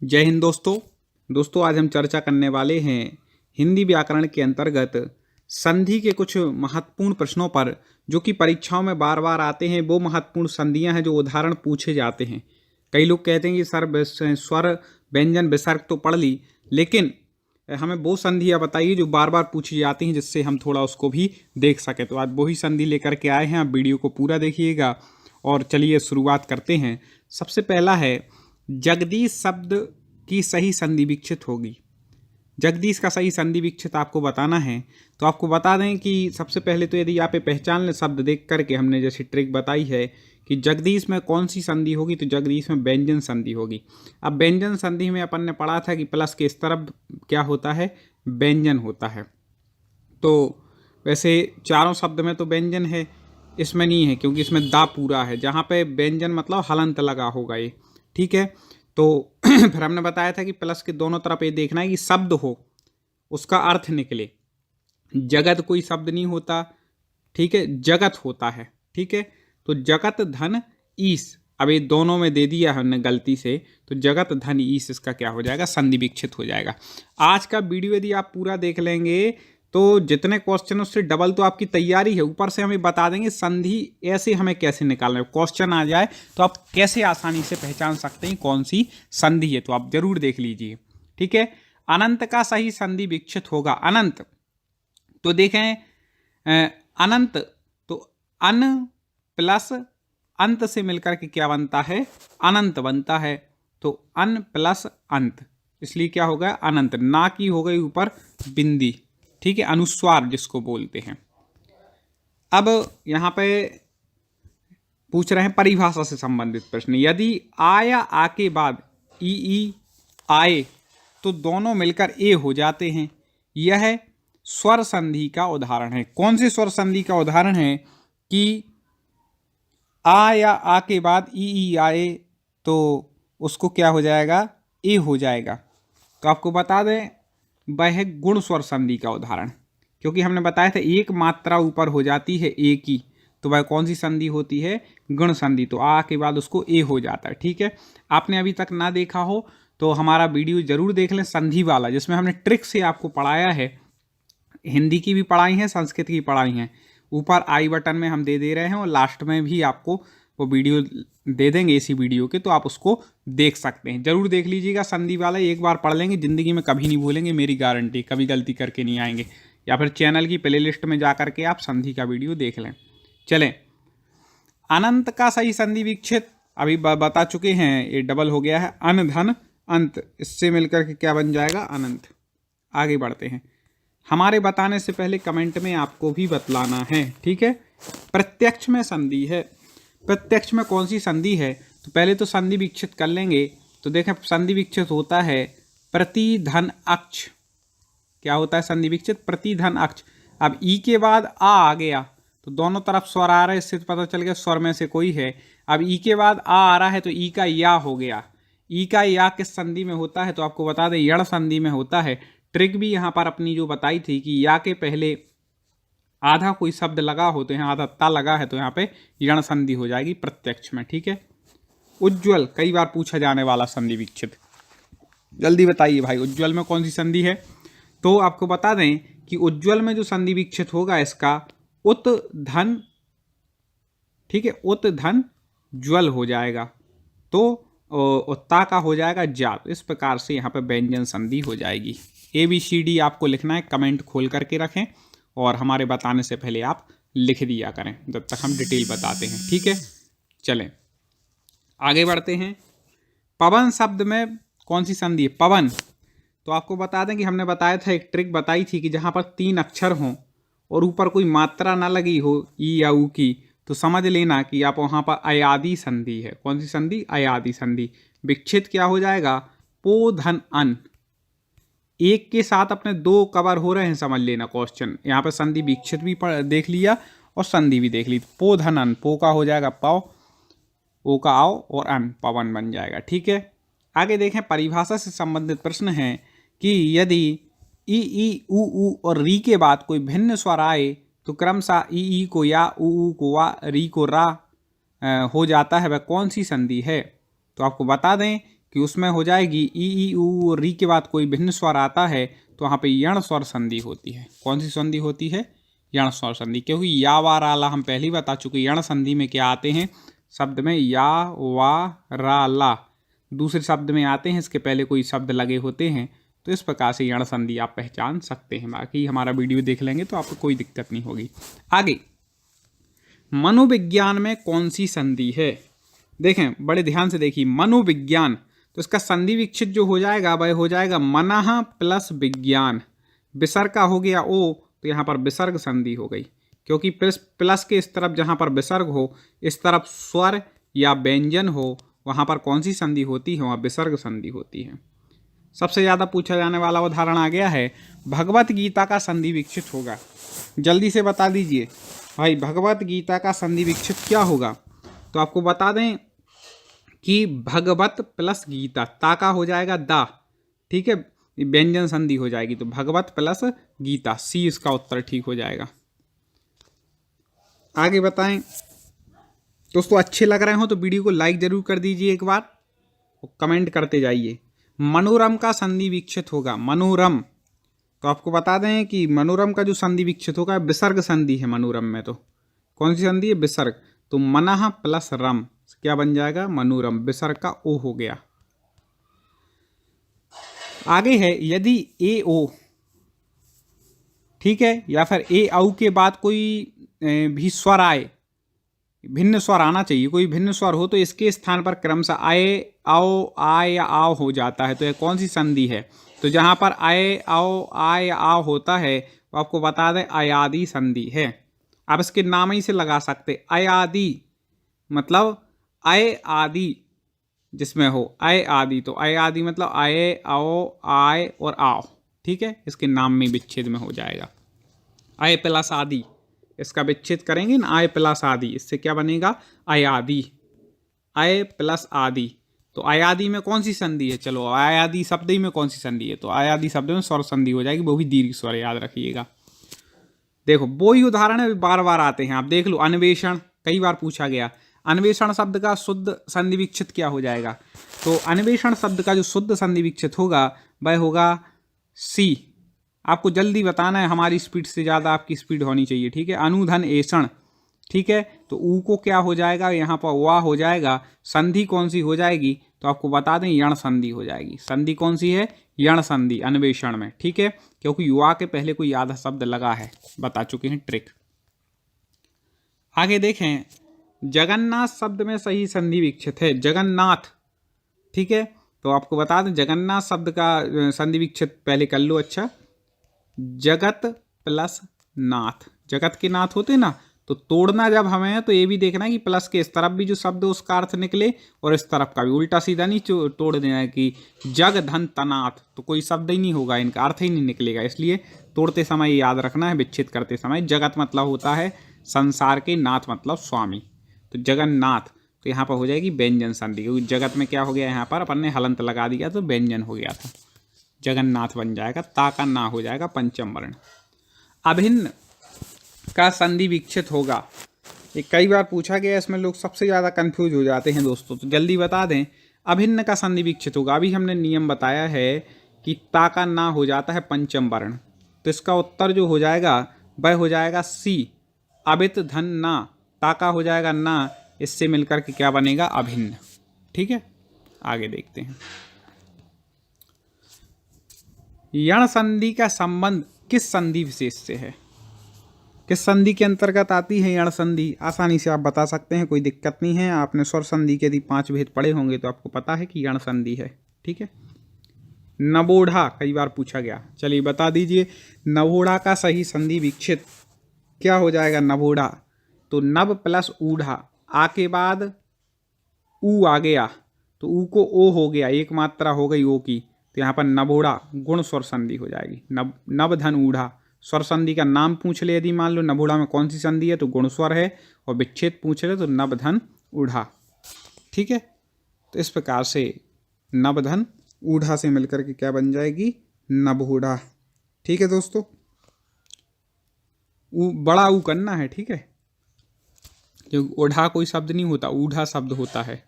जय हिंद दोस्तों आज हम चर्चा करने वाले हैं हिंदी व्याकरण के अंतर्गत संधि के कुछ महत्वपूर्ण प्रश्नों पर जो कि परीक्षाओं में बार बार आते हैं। वो महत्वपूर्ण संधियां हैं जो उदाहरण पूछे जाते हैं। कई लोग कहते हैं कि सर स्वर व्यंजन विसर्ग तो पढ़ ली, लेकिन हमें वो संधियां बताइए जो बार बार पूछी जाती हैं, जिससे हम थोड़ा उसको भी देख सकें। तो आज वही संधि लेकर के आए हैं। आप वीडियो को पूरा देखिएगा और चलिए शुरुआत करते हैं। सबसे पहला है जगदीश शब्द की सही संधि विच्छेद होगी। जगदीश का सही संधि विच्छेद आपको बताना है। तो आपको बता दें कि सबसे पहले तो यदि आप पहचान लें शब्द देख करके, हमने जैसे ट्रिक बताई है कि जगदीश में कौन सी संधि होगी, तो जगदीश में व्यंजन संधि होगी। अब व्यंजन संधि में अपन ने पढ़ा था कि प्लस के इस तरफ क्या होता है, व्यंजन होता है। तो वैसे चारों शब्द में तो व्यंजन है, इसमें नहीं है क्योंकि इसमें दा पूरा है। जहाँ पे व्यंजन मतलब हलंत लगा होगा ये, ठीक है। तो फिर हमने बताया था कि प्लस के दोनों तरफ ये देखना है कि शब्द हो, उसका अर्थ निकले। जगत कोई शब्द नहीं होता, ठीक है, जगत होता है, ठीक है। तो जगत धन ईस, अब ये दोनों में दे दिया हमने गलती से, तो जगत धन ईस इसका क्या हो जाएगा, संधि विच्छेद हो जाएगा। आज का वीडियो यदि आप पूरा देख लेंगे तो जितने क्वेश्चन उससे डबल तो आपकी तैयारी है, ऊपर से हमें बता देंगे संधि ऐसे हमें कैसे निकालना है। क्वेश्चन आ जाए तो आप कैसे आसानी से पहचान सकते हैं कौन सी संधि है, तो आप जरूर देख लीजिए, ठीक है। अनंत का सही संधि विच्छेद होगा। अनंत तो देखें, अनंत तो अन प्लस अंत से मिलकर के क्या बनता है, अनंत बनता है। तो अन प्लस अंत, इसलिए क्या होगा, अनंत। ना की हो गई ऊपर बिंदी, ठीक है, अनुस्वार जिसको बोलते हैं। अब यहां पे पूछ रहे हैं परिभाषा से संबंधित प्रश्न। यदि आ या आ के बाद ई आए तो दोनों मिलकर ए हो जाते हैं। यह स्वर संधि का उदाहरण है। कौन से स्वर संधि का उदाहरण है कि आ या आ के बाद ई आए तो उसको क्या हो जाएगा, ए हो जाएगा। तो आपको बता दें वह है गुण स्वर संधि का उदाहरण, क्योंकि हमने बताया था एक मात्रा ऊपर हो जाती है ए की, तो वह कौन सी संधि होती है, गुण संधि। तो आ के बाद उसको ए हो जाता है, ठीक है। आपने अभी तक ना देखा हो तो हमारा वीडियो जरूर देख लें, संधि वाला, जिसमें हमने ट्रिक से आपको पढ़ाया है। हिंदी की भी पढ़ाई है, संस्कृत की पढ़ाई है। ऊपर आई बटन में हम दे रहे हैं और लास्ट में भी आपको वो वीडियो दे देंगे इसी वीडियो के, तो आप उसको देख सकते हैं। जरूर देख लीजिएगा संधि वाला, एक बार पढ़ लेंगे जिंदगी में कभी नहीं भूलेंगे, मेरी गारंटी, कभी गलती करके नहीं आएंगे। या फिर चैनल की प्लेलिस्ट में जा करके आप संधि का वीडियो देख लें। चलें, अनंत का सही संधि विच्छेद अभी बता चुके हैं, ये डबल हो गया है, अन धन अंत, इससे मिलकर के क्या बन जाएगा, अनंत। आगे बढ़ते हैं। हमारे बताने से पहले कमेंट में आपको भी बतलाना है, ठीक है। प्रत्यक्ष में संधि है। प्रत्यक्ष में कौन सी संधि है, तो पहले तो संधि विच्छेद कर लेंगे। तो देखें संधि विच्छेद होता है प्रतिधन अक्ष। क्या होता है संधि विच्छेद, प्रतिधन अक्ष। अब ई के बाद आ गया तो दोनों तरफ स्वर आ रहा है, इससे पता चल गया स्वर में से कोई है। अब ई के बाद आ रहा है तो ई का या हो गया। ई का या किस संधि में होता है, तो आपको बता दें यण संधि में होता है। ट्रिक भी यहाँ पर अपनी जो बताई थी कि या के पहले आधा कोई शब्द लगा हो तो यहाँ आधा ता लगा है, तो यहाँ पे यण संधि हो जाएगी प्रत्यक्ष में, ठीक है। उज्ज्वल, कई बार पूछा जाने वाला संधि विच्छेद, जल्दी बताइए भाई, उज्ज्वल में कौन सी संधि है। तो आपको बता दें कि उज्ज्वल में जो संधि विच्छेद होगा इसका उत धन, ठीक है, उत धन ज्वल हो जाएगा। तो उत्ता का हो जाएगा जात। इस प्रकार से यहाँ पे व्यंजन संधि हो जाएगी। ABCD आपको लिखना है, कमेंट खोल करके रखें और हमारे बताने से पहले आप लिख दिया करें जब तक हम डिटेल बताते हैं, ठीक है। चलें आगे बढ़ते हैं। पवन शब्द में कौन सी संधि है, पवन। तो आपको बता दें कि हमने बताया था, एक ट्रिक बताई थी कि जहाँ पर 3 अक्षर हों और ऊपर कोई मात्रा ना लगी हो ई या ऊ की, तो समझ लेना कि आप वहाँ पर अयादि संधि है। कौन सी संधि, अयादि संधि। विच्छेद क्या हो जाएगा, पो धन अन। एक के साथ अपने 2 कवर हो रहे हैं, समझ लेना क्वेश्चन। यहाँ पे संधि विच्छेद भी देख लिया और संधि भी देख ली। पो धन अन, पो का हो जाएगा पाव, ओ का आओ और अन पवन बन जाएगा, ठीक है। आगे देखें, परिभाषा से संबंधित प्रश्न है कि यदि ई ऊ और री के बाद कोई भिन्न स्वर आए तो क्रमशः ई को या, ऊ को वा, री को रा हो जाता है, वह कौन सी संधि है। तो आपको बता दें कि उसमें हो जाएगी ई ऊ री के बाद कोई भिन्न स्वर आता है तो वहाँ पे यण स्वर संधि होती है। कौन सी संधि होती है? यण स्वर संधि। क्योंकि या वा रा ला हम पहले ही बता चुके, यण संधि में क्या आते हैं? शब्द में या वा रा ला दूसरे शब्द में आते हैं, इसके पहले कोई शब्द लगे होते हैं, तो इस प्रकार से यण संधि आप पहचान सकते हैं। बाकी हमारा वीडियो देख लेंगे तो आपको कोई दिक्कत नहीं होगी। आगे, मनोविज्ञान में कौन सी संधि है? देखें, बड़े ध्यान से देखिए, मनोविज्ञान, तो इसका संधि विच्छेद जो हो जाएगा वह हो जाएगा मनः प्लस विज्ञान। विसर्ग का हो गया ओ, तो यहाँ पर विसर्ग संधि हो गई, क्योंकि प्लस के इस तरफ जहाँ पर विसर्ग हो, इस तरफ स्वर या व्यंजन हो, वहाँ पर कौन सी संधि होती है? वहाँ विसर्ग संधि होती है। सबसे ज़्यादा पूछा जाने वाला उदाहरण आ गया है, भगवत गीता का संधि विच्छेद होगा। जल्दी से बता दीजिए भाई, भगवत गीता का संधि विच्छेद क्या होगा? तो आपको बता दें कि भगवत प्लस गीता, ता का हो जाएगा दा, ठीक है, व्यंजन संधि हो जाएगी, तो भगवत प्लस गीता, सी इसका उत्तर ठीक हो जाएगा। आगे बताएं दोस्तों, अच्छे लग रहे हो तो वीडियो को लाइक जरूर कर दीजिए एक बार और कमेंट करते जाइए। मनोरम का संधि विच्छेद होगा, मनोरम, तो आपको बता दें कि मनोरम का जो संधि विच्छेद होगा विसर्ग संधि है। मनोरम में तो कौन सी संधि है? विसर्ग, तो मनः प्लस रम क्या बन जाएगा? मनोरम, विसर्ग का ओ हो गया। आगे है, यदि ए ओ, ठीक है, या फिर ए औ के बाद कोई भी स्वर आए, भिन्न स्वर आना चाहिए, कोई भिन्न स्वर हो, तो इसके स्थान पर क्रमशः आए आओ आय या आओ हो जाता है, तो यह कौन सी संधि है? तो जहां पर आए आओ आय या आओ होता है वो आपको बता दें अयादि संधि है। आप इसके नाम ही से लगा सकते, अयादि मतलब अय आदि, जिसमें हो अय आदि, तो अय आदि मतलब आए आओ आय और आओ, ठीक है, इसके नाम में विच्छेद में हो जाएगा। अय प्लस आदि, इसका विच्छेद करेंगे ना, आय प्लस आदि, इससे क्या बनेगा? अयादि, अय प्लस आदि। तो अयादि में कौन सी संधि है? चलो, अयादि शब्द ही में कौन सी संधि है? तो अयादि शब्द में स्वर संधि हो जाएगी, वो भी दीर्घ स्वर, याद रखिएगा। देखो, वो ही उदाहरण है, बार बार आते हैं, आप देख लो। अन्वेषण कई बार पूछा गया, अन्वेषण शब्द का शुद्ध संधि विच्छेद क्या हो जाएगा? तो अन्वेषण शब्द का जो शुद्ध संधि विच्छेद होगा वह होगा सी। आपको जल्दी बताना है, हमारी स्पीड से ज़्यादा आपकी स्पीड होनी चाहिए, ठीक है। अनुधन एषण, ठीक है, तो ऊ को क्या हो जाएगा? यहाँ पर वा हो जाएगा। संधि कौन सी हो जाएगी? तो आपको बता दें यण संधि हो जाएगी। संधि कौन सी है? यण संधि अन्वेषण में, ठीक है, क्योंकि युवा के पहले कोई आधा शब्द लगा है, बता चुके हैं ट्रिक। आगे देखें, जगन्नाथ शब्द में सही संधि विच्छेद है जगन्नाथ, ठीक है, तो आपको बता दें जगन्नाथ शब्द का संधि विच्छेद पहले कर लो। अच्छा, जगत प्लस नाथ, जगत के नाथ होते ना, तो तोड़ना जब हमें, तो ये भी देखना है कि प्लस के इस तरफ भी जो शब्द उसका अर्थ निकले और इस तरफ का भी, उल्टा सीधा नहीं तोड़ देना है कि जग धन तनाथ, तो कोई शब्द ही नहीं होगा, इनका अर्थ ही नहीं निकलेगा। इसलिए तोड़ते समय याद रखना है, विच्छेद करते समय। जगत मतलब होता है संसार के, नाथ मतलब स्वामी, तो जगन्नाथ, तो यहाँ पर हो जाएगी व्यंजन संधि, क्योंकि जगत में क्या हो गया, यहाँ पर अपन ने हलंत लगा दिया तो व्यंजन हो गया था, जगन्नाथ बन जाएगा, ता का ना हो जाएगा पंचम वर्ण। अभिन्न का संधि विच्छेद होगा, ये कई बार पूछा गया, इसमें लोग सबसे ज़्यादा कंफ्यूज हो जाते हैं दोस्तों, तो जल्दी बता दें। अभिन्न का संधि विच्छेद होगा, अभी हमने नियम बताया है कि ता का ना हो जाता है पंचम वर्ण, तो इसका उत्तर जो हो जाएगा वह हो जाएगा सी, अभित धन ना, ता का हो जाएगा ना, इससे मिलकर के क्या बनेगा? अभिन्न, ठीक है। आगे देखते हैं, यण संधि का संबंध किस संधि विशेष से है? किस संधि के अंतर्गत आती है यण संधि? आसानी से आप बता सकते हैं, कोई दिक्कत नहीं है। आपने स्वर संधि के यदि 5 भेद पढ़े होंगे तो आपको पता है कि यण संधि है, ठीक है। नवोढ़ा कई बार पूछा गया, चलिए बता दीजिए, नवोढ़ा का सही संधि विच्छेद क्या हो जाएगा? नवोढ़ा, तो नव प्लस ऊढ़ा, आ के बाद ऊ आ गया, तो ऊ को ओ हो गया, एक मात्रा हो गई ओ की, तो यहाँ पर नवोढ़ा गुण स्वर संधि हो जाएगी। नव धन ऊढ़ा, स्वर संधि का नाम पूछ ले, यदि मान लो नवोढ़ा में कौन सी संधि है, तो गुण स्वर है, और विच्छेद पूछ ले तो नवधन ऊढ़ा, ठीक है। तो इस प्रकार से नवधन ऊढ़ा से मिलकर के क्या बन जाएगी? नवोढ़ा, ठीक है दोस्तों। बड़ा ऊ करना है, ठीक है, क्योंकि ओढ़ा कोई शब्द नहीं होता, ऊढ़ा शब्द होता है।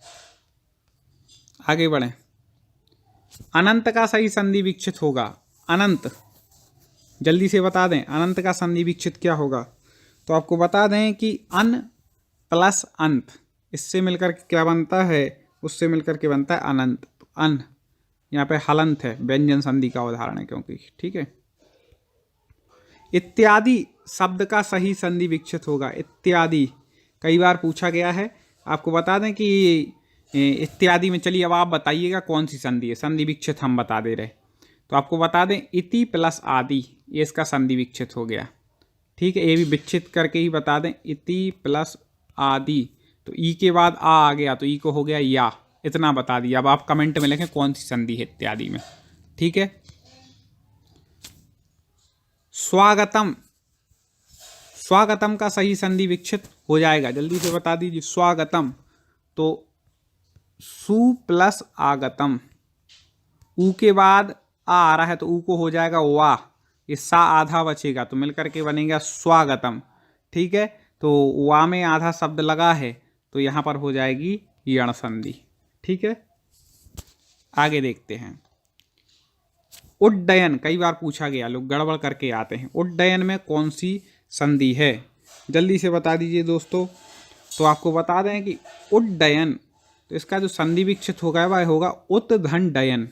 आगे बढ़ें, अनंत का सही संधि विच्छेद होगा अनंत। जल्दी से बता दें अनंत का संधि विच्छेद क्या होगा। तो आपको बता दें कि अन प्लस अंत, इससे मिलकर के क्या बनता है, उससे मिलकर के बनता है अनंत। तो अन यहाँ पे हलंत है, व्यंजन संधि का उदाहरण है क्योंकि, ठीक है। इत्यादि शब्द का सही संधि विच्छेद होगा। इत्यादि कई बार पूछा गया है। आपको बता दें कि इत्यादि में, चलिए अब आप बताइएगा कौन सी संधि है। संधि विच्छेद हम बता दे रहे, तो आपको बता दें इति प्लस आदि, ये इसका संधि विच्छेद हो गया, ठीक है। ये भी विच्छेद करके ही बता दें, इति प्लस आदि, तो ई के बाद आ गया तो ई को हो गया या, इतना बता दिया। अब आप कमेंट में लिखें कौन सी संधि है इत्यादि में, ठीक है। स्वागतम, स्वागतम का सही संधि विच्छेद हो जाएगा, जल्दी से बता दीजिए। स्वागतम तो सु प्लस आगतम, ऊ के बाद आ रहा है तो ऊ को हो जाएगा वाह, ये सा आधा बचेगा तो मिलकर के बनेगा स्वागतम, ठीक है। तो वा में आधा शब्द लगा है तो यहाँ पर हो जाएगी यण संधि, ठीक है। आगे देखते हैं। उड्डयन कई बार पूछा गया, लोग गड़बड़ करके आते हैं। उड्डयन में कौन सी संधि है, जल्दी से बता दीजिए दोस्तों। तो आपको बता दें कि उड्डयन, तो इसका जो संधि विच्छेद होगा वह होगा उत्धन डयन।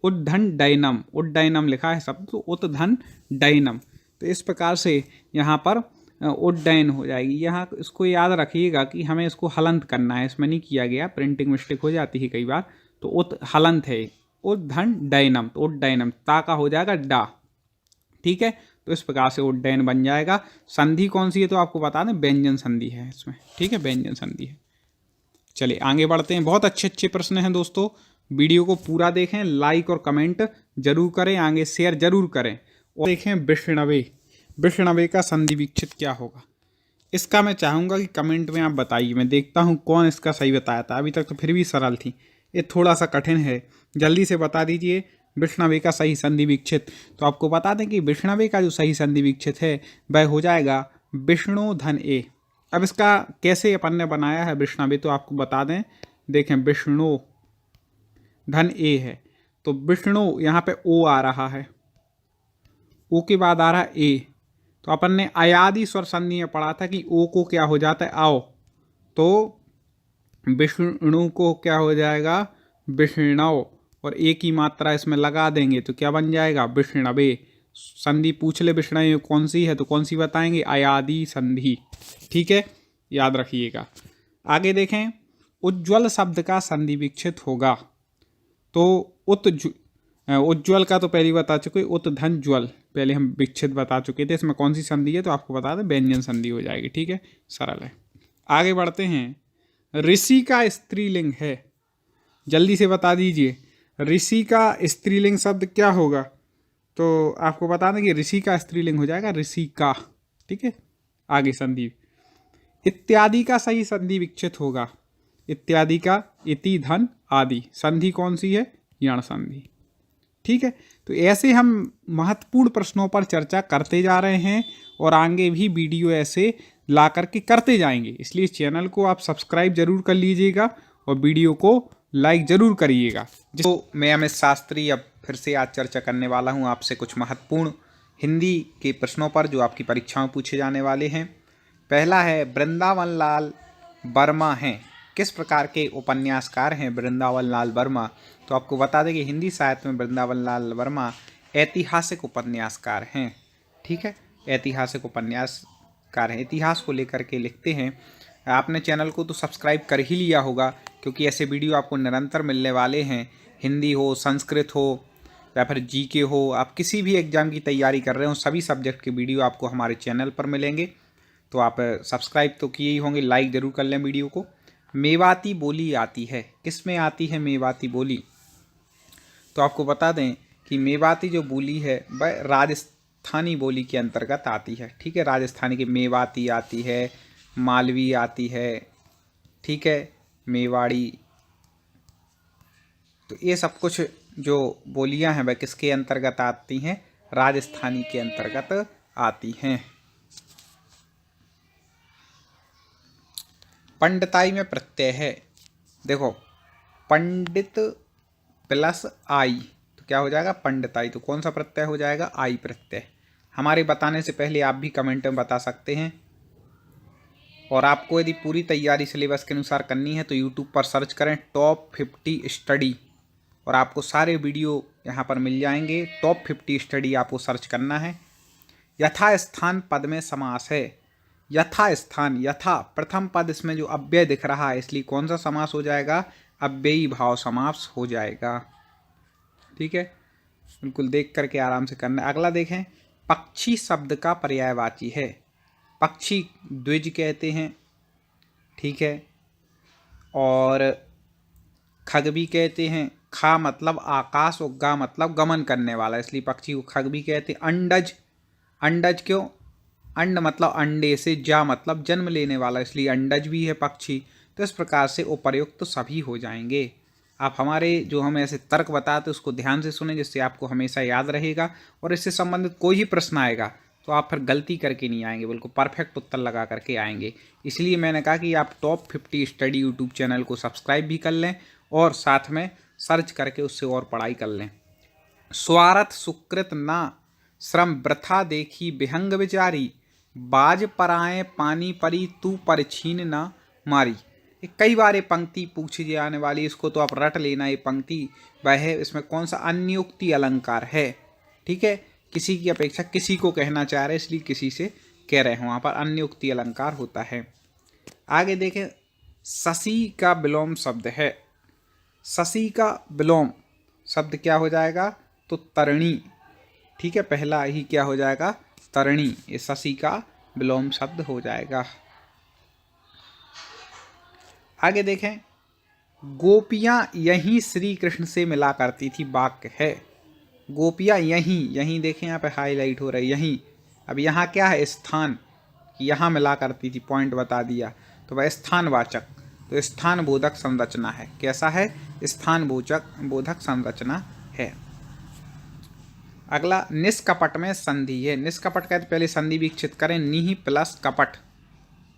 उद्धन डैनम, उड्डयनम लिखा है शब्द, तो उत्धन डैनम। तो इस प्रकार से यहाँ पर उड्डयन हो जाएगी। यहाँ इसको याद रखिएगा कि हमें इसको हलंत करना है, इसमें नहीं किया गया, प्रिंटिंग मिस्टेक हो जाती है कई बार। तो उत हलंत है, उद्धन डैनम, तो उड्डयनम ता का हो जाएगा डा, ठीक है। तो इस प्रकार से उड्डयन बन जाएगा। संधि कौन सी है तो आपको बता दें व्यंजन संधि है इसमें, ठीक है, व्यंजन संधि है। चलिए आगे बढ़ते हैं। बहुत अच्छे अच्छे प्रश्न हैं दोस्तों, वीडियो को पूरा देखें, लाइक और कमेंट जरूर करें, आगे शेयर जरूर करें। और देखें विष्णवे, विष्णवे का संधि विच्छेद क्या होगा, इसका मैं चाहूँगा कि कमेंट में आप बताइए। मैं देखता हूँ कौन इसका सही बताया था, अभी तक तो फिर भी सरल थी, ये थोड़ा सा कठिन है। जल्दी से बता दीजिए विष्णवे का सही संधि विच्छेद। तो आपको बता दें कि विष्णवे का जो सही संधि विच्छेद है वह हो जाएगा विष्णु धन ए। अब इसका कैसे अपन ने बनाया है विष्णवे, तो आपको बता दें, देखें विष्णु धन ए है, तो विष्णु यहाँ पे ओ आ रहा है, ओ के बाद आ रहा है ए। तो अपन ने अयादि स्वर संधि में पढ़ा था कि ओ को क्या हो जाता है आओ, तो विष्णु को क्या हो जाएगा विष्णव, और ए की मात्रा इसमें लगा देंगे तो क्या बन जाएगा विष्णवे। संधि पूछ ले विष्णवे कौन सी है तो कौन सी बताएंगे, अयादि संधि, ठीक है, याद रखिएगा। आगे देखें, उज्ज्वल शब्द का संधि विच्छेद होगा। तो उज्ज्वल का तो पहले बता चुके, उत्धन ज्वल पहले हम विच्छेद बता चुके थे, इसमें कौन सी संधि है तो आपको बता दें व्यंजन संधि हो जाएगी, ठीक है, सरल है। आगे बढ़ते हैं। ऋषि का स्त्रीलिंग है, जल्दी से बता दीजिए ऋषि का स्त्रीलिंग शब्द क्या होगा। तो आपको बता दें कि ऋषि का स्त्रीलिंग हो जाएगा ऋषि का, ठीक है। आगे संधि इत्यादि का सही संधि विच्छेद होगा। इत्यादि का इति धन आदि, संधि कौन सी है, यण संधि, ठीक है। तो ऐसे हम महत्वपूर्ण प्रश्नों पर चर्चा करते जा रहे हैं और आगे भी वीडियो ऐसे ला करके करते जाएंगे, इसलिए चैनल को आप सब्सक्राइब जरूर कर लीजिएगा और वीडियो को लाइक जरूर करिएगा। तो मैं अमित शास्त्री अब फिर से आज चर्चा करने वाला हूं आपसे कुछ महत्वपूर्ण हिंदी के प्रश्नों पर जो आपकी परीक्षा में पूछे जाने वाले हैं। पहला है, वृंदावन लाल वर्मा हैं, किस प्रकार के उपन्यासकार हैं वृंदावन लाल वर्मा। तो आपको बता दें कि हिंदी साहित्य में वृंदावन लाल वर्मा ऐतिहासिक उपन्यासकार हैं, ठीक है, ऐतिहासिक उपन्यासकार हैं, इतिहास को लेकर के लिखते हैं। आपने चैनल को तो सब्सक्राइब कर ही लिया होगा क्योंकि ऐसे वीडियो आपको निरंतर मिलने वाले हैं। हिंदी हो, संस्कृत हो या फिर जीके हो, आप किसी भी एग्जाम की तैयारी कर रहे हो, सभी सब्जेक्ट के वीडियो आपको हमारे चैनल पर मिलेंगे। तो आप सब्सक्राइब तो किए ही होंगे, लाइक ज़रूर कर लें वीडियो को। मेवाती बोली आती है, किस में आती है मेवाती बोली। तो आपको बता दें कि मेवाती जो बोली है वह राजस्थानी बोली के अंतर्गत आती है, ठीक है। राजस्थानी की मेवाती आती है, मालवी आती है, ठीक है, मेवाड़ी। तो ये सब कुछ जो बोलियां हैं वह किसके अंतर्गत आती हैं, राजस्थानी के अंतर्गत आती हैं। पंडिताई में प्रत्यय है, देखो पंडित प्लस आई, तो क्या हो जाएगा पंडिताई। तो कौन सा प्रत्यय हो जाएगा, आई प्रत्यय। हमारे बताने से पहले आप भी कमेंट में बता सकते हैं। और आपको यदि पूरी तैयारी सिलेबस के अनुसार करनी है तो यूट्यूब पर सर्च करें टॉप 50 स्टडी, और आपको सारे वीडियो यहाँ पर मिल जाएंगे। टॉप 50 स्टडी आपको सर्च करना है। यथा स्थान पद में समास है। यथा स्थान, यथा प्रथम पद, इसमें जो अव्यय दिख रहा है इसलिए कौन सा समास हो जाएगा, अव्ययी भाव समास हो जाएगा। ठीक है, बिल्कुल देख करके आराम से करना। अगला देखें, पक्षी शब्द का पर्यायवाची है। पक्षी द्विज कहते हैं, ठीक है, और खग भी कहते हैं। खा मतलब आकाश और गा मतलब गमन करने वाला, इसलिए पक्षी को खग भी कहते हैं। अंडज, अंडज क्यों, अंड मतलब अंडे से, जा मतलब जन्म लेने वाला, इसलिए अंडज भी है पक्षी। तो इस प्रकार से उपर्युक्त तो सभी हो जाएंगे। आप हमारे जो हम ऐसे तर्क बताते उसको ध्यान से सुने, जिससे आपको हमेशा याद रहेगा, और इससे संबंधित कोई ही प्रश्न आएगा तो आप फिर गलती करके नहीं आएंगे, बिल्कुल परफेक्ट उत्तर लगा करके आएंगे। इसलिए मैंने कहा कि आप टॉप 50 स्टडी यूट्यूब चैनल को सब्सक्राइब भी कर लें और साथ में सर्च करके उससे और पढ़ाई कर लें। स्वार्थ सुकृत ना श्रम वृथा देखी विहंग विचारी, बाज पराए पानी परी तू पर छीन ना मारी। कई बार ये पंक्ति पूछी जाने वाली, इसको तो आप रट लेना। ये पंक्ति वह है, इसमें कौन सा अन्योक्ति अलंकार है। ठीक है, किसी की अपेक्षा किसी को कहना चाह रहे इसलिए किसी से कह रहे हैं, वहाँ पर अन्योक्ति अलंकार होता है। आगे देखें, शशि का विलोम शब्द है। शशि का विलोम शब्द क्या हो जाएगा, तो तरणी। ठीक है, पहला ही क्या हो जाएगा, तरणी। ये शशि का विलोम शब्द हो जाएगा। आगे देखें, गोपियां यहीं श्री कृष्ण से मिला करती थी, वाक्य है। गोपियां यहीं, यहीं देखें यहाँ पे हाईलाइट हो रही, यहीं। अब यहाँ क्या है, स्थान, यहाँ मिला करती थी, पॉइंट बता दिया, तो वह स्थानवाचक, तो स्थान बोधक संरचना है। कैसा है, स्थान बोधक संरचना है। अगला, निष्कपट में संधि है। निष्कपट कहते पहले संधि विकसित करें, निहि प्लस कपट,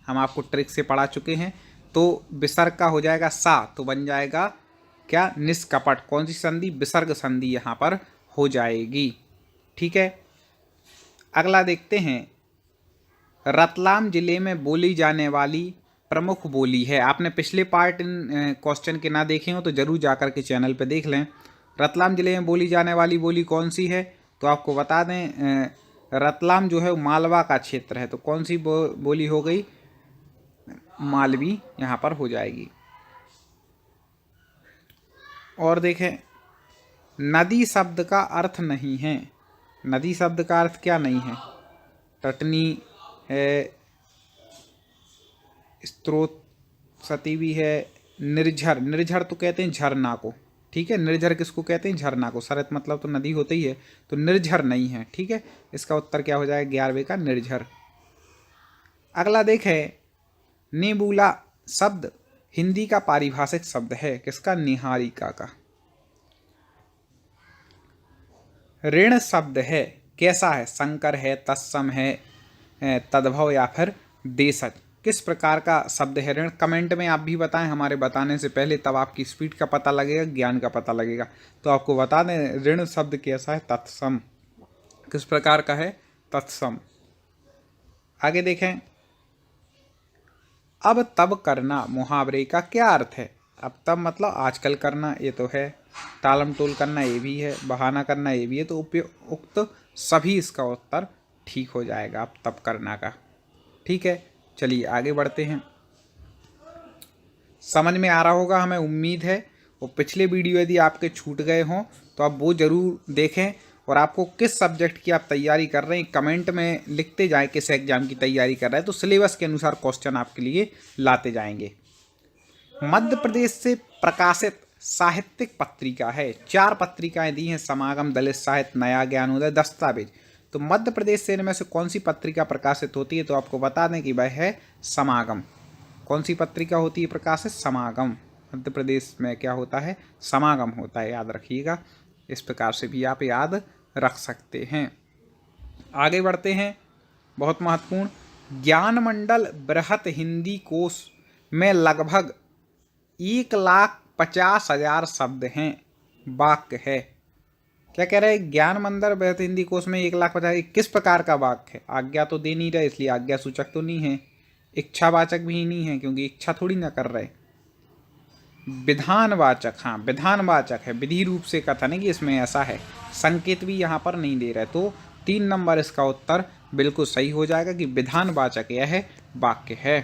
हम आपको ट्रिक से पढ़ा चुके हैं। तो विसर्ग का हो जाएगा सा, तो बन जाएगा क्या, निष्कपट। कौन सी संधि, विसर्ग संधि यहाँ पर हो जाएगी। ठीक है, अगला देखते हैं, रतलाम जिले में बोली जाने वाली प्रमुख बोली है। आपने पिछले पार्ट इन क्वेश्चन के ना देखे हो तो जरूर जाकर के चैनल पे देख लें। रतलाम जिले में बोली जाने वाली बोली कौन सी है, तो आपको बता दें, रतलाम जो है वो मालवा का क्षेत्र है, तो कौन सी बोली हो गई, मालवी यहाँ पर हो जाएगी। और देखें, नदी शब्द का अर्थ नहीं है। नदी शब्द का अर्थ क्या नहीं है, तटनी है, स्रोत सती भी है, निर्झर, निर्झर तो कहते हैं झरना को। ठीक है, निर्झर किसको कहते हैं, झरना को। सरत मतलब तो नदी होती ही है, तो निर्झर नहीं है। ठीक है, इसका उत्तर क्या हो जाएगा, 11वें का निर्झर। अगला देखें, नेबुला शब्द हिंदी का पारिभाषिक शब्द है, किसका, निहारिका का। ऋण शब्द है, कैसा है, संकर है, तत्सम है, तद्भव या फिर देशज, किस प्रकार का शब्द है ऋण। कमेंट में आप भी बताएं हमारे बताने से पहले, तब आपकी स्पीड का पता लगेगा, ज्ञान का पता लगेगा। तो आपको बता दें ऋण शब्द कैसा है, तत्सम, किस प्रकार का है, तत्सम। आगे देखें, अब तब करना मुहावरे का क्या अर्थ है। अब तब मतलब आजकल करना, ये तो है। टालम टोल करना ये भी है, बहाना करना ये भी है। तो उपयुक्त सभी इसका उत्तर ठीक हो जाएगा अब तब करना का। ठीक है, चलिए आगे बढ़ते हैं। समझ में आ रहा होगा हमें उम्मीद है। और पिछले वीडियो यदि आपके छूट गए हों तो आप वो ज़रूर देखें। और आपको किस सब्जेक्ट की आप तैयारी कर रहे हैं कमेंट में लिखते जाएं, किस एग्जाम की तैयारी कर रहे हैं, तो सिलेबस के अनुसार क्वेश्चन आपके लिए लाते जाएंगे। मध्य प्रदेश से प्रकाशित साहित्यिक पत्रिका है। 4 पत्रिकाएं दी हैं, समागम, दलित साहित्य, नया ज्ञानोदय, दस्तावेज। तो मध्य प्रदेश से इनमें से कौन सी पत्रिका प्रकाशित होती है, तो आपको बता दें कि वह है समागम। कौन सी पत्रिका होती है प्रकाशित, समागम। मध्य प्रदेश में क्या होता है, समागम होता है, याद रखिएगा। इस प्रकार से भी आप याद रख सकते हैं। आगे बढ़ते हैं, बहुत महत्वपूर्ण, ज्ञानमंडल बृहत हिंदी कोश में लगभग 1,50,000 शब्द हैं। वाक्य है। क्या कह रहे हैं, ज्ञान मंदिर वैध हिंदी कोश में 1,50,000 किस प्रकार का वाक्य है। आज्ञा तो दे नहीं रहे, इसलिए आज्ञा सूचक तो नहीं है। इच्छावाचक भी नहीं है, क्योंकि इच्छा थोड़ी ना कर रहे। विधानवाचक, हाँ विधानवाचक है, विधि रूप से कथन है कि इसमें ऐसा है। संकेत भी यहाँ पर नहीं दे रहे, तो 3 नंबर इसका उत्तर बिल्कुल सही हो जाएगा कि विधानवाचक यह वाक्य है।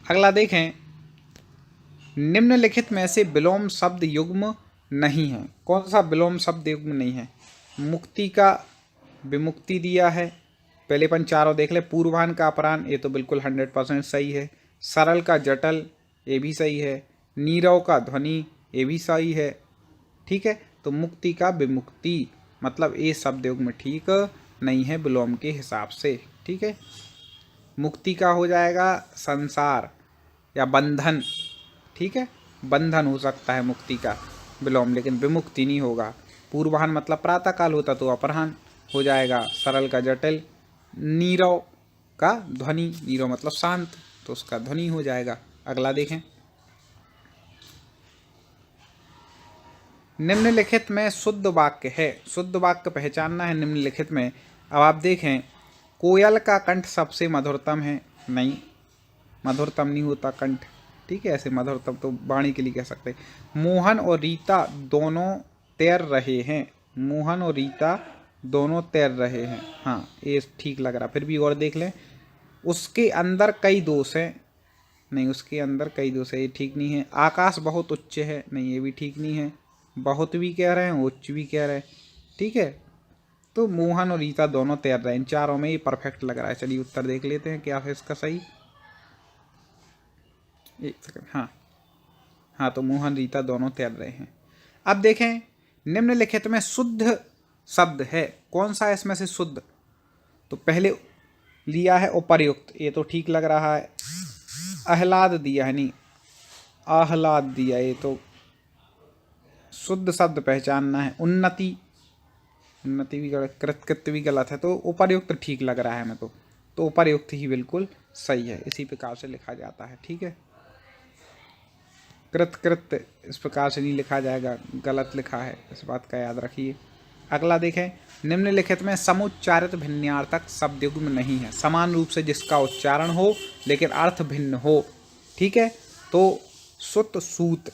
अगला देखें, निम्नलिखित में से विलोम शब्द युग्म नहीं है। कौन सा विलोम शब्द युग्म नहीं है। मुक्ति का विमुक्ति दिया है, पहले अपन चारों देख ले। पूर्वाह्न का अपराह्न, ये तो बिल्कुल 100% सही है। सरल का जटल, ये भी सही है। नीरव का ध्वनि, ये भी सही है। ठीक है, तो मुक्ति का विमुक्ति मतलब ये शब्द युग्म ठीक नहीं है विलोम के हिसाब से। ठीक है, मुक्ति का हो जाएगा संसार या बंधन। ठीक है, बंधन हो सकता है मुक्ति का विलोम, लेकिन विमुक्ति नहीं होगा। पूर्वाह्न मतलब प्रातःकाल होता तो अपराह्न हो जाएगा। सरल का जटिल, नीरव का ध्वनि, नीरव मतलब शांत, तो उसका ध्वनि हो जाएगा। अगला देखें, निम्नलिखित में शुद्ध वाक्य है। शुद्ध वाक्य पहचानना है निम्नलिखित में। अब आप देखें, कोयल का कंठ सबसे मधुरतम है। नहीं, मधुरतम नहीं होता कंठ। ठीक है, ऐसे मधुरतम तो वाणी के लिए कह सकते हैं। मोहन और रीता दोनों तैर रहे हैं। मोहन और रीता दोनों तैर रहे हैं, हाँ ये ठीक लग रहा। फिर भी और देख लें, उसके अंदर कई दोष हैं। नहीं, उसके अंदर कई दोष है, ये ठीक नहीं है। आकाश बहुत उच्च है, नहीं ये भी ठीक नहीं है। बहुत भी कह रहे हैं, उच्च भी कह रहे हैं। ठीक है, तो मोहन और रीता दोनों तैर रहे हैं। इन चारों में ये परफेक्ट लग रहा है। चलिए उत्तर देख लेते हैं क्या है इसका सही। एक सेकंड, हाँ तो मोहन रीता दोनों तैर रहे हैं। अब देखें, निम्नलिखित में शुद्ध शब्द है। कौन सा है इसमें से शुद्ध। तो पहले लिया है उपर्युक्त, ये तो ठीक लग रहा है। आह्लाद दिया है, नहीं आह्लाद दिया, ये तो शुद्ध शब्द पहचानना है। उन्नति, उन्नति भी गलत, कृतकृत्य भी गलत है, तो उपर्युक्त ठीक लग रहा है हमें। तो उपर्युक्त ही बिल्कुल सही है, इसी प्रकार से लिखा जाता है। ठीक है, कृतकृत्य इस प्रकार से नहीं लिखा जाएगा, गलत लिखा है, इस बात का याद रखिए। अगला देखें, निम्नलिखित में समुच्चारित भिन्नार्थक शब्द युग्म नहीं है। समान रूप से जिसका उच्चारण हो लेकिन अर्थ भिन्न हो। ठीक है, तो सुत सूत,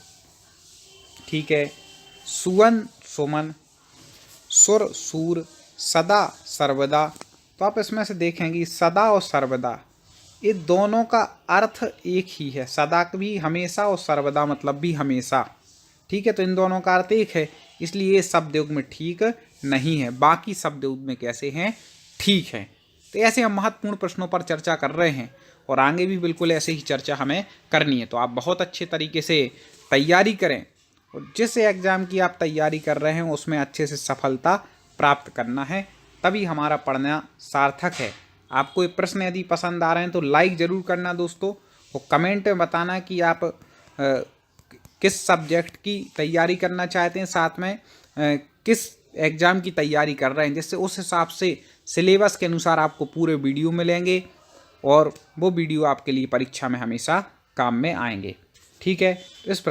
ठीक है, सुवन सुमन, सुर सूर, सदा सर्वदा। तो आप इसमें से देखेंगे सदा और सर्वदा ये दोनों का अर्थ एक ही है। सदा भी हमेशा और सर्वदा मतलब भी हमेशा। ठीक है, तो इन दोनों का अर्थ एक है, इसलिए ये शब्द युग्म में ठीक नहीं है। बाकी शब्द युग्म में कैसे हैं, ठीक है। तो ऐसे हम महत्वपूर्ण प्रश्नों पर चर्चा कर रहे हैं और आगे भी बिल्कुल ऐसे ही चर्चा हमें करनी है। तो आप बहुत अच्छे तरीके से तैयारी करें और जिस एग्ज़ाम की आप तैयारी कर रहे हैं उसमें अच्छे से सफलता प्राप्त करना है, तभी हमारा पढ़ना सार्थक है। आपको ये प्रश्न यदि पसंद आ रहे हैं तो लाइक ज़रूर करना दोस्तों, और कमेंट में बताना कि आप किस सब्जेक्ट की तैयारी करना चाहते हैं, साथ में किस एग्ज़ाम की तैयारी कर रहे हैं, जिससे उस हिसाब से सिलेबस के अनुसार आपको पूरे वीडियो मिलेंगे और वो वीडियो आपके लिए परीक्षा में हमेशा काम में आएंगे। ठीक है, इस प्रकार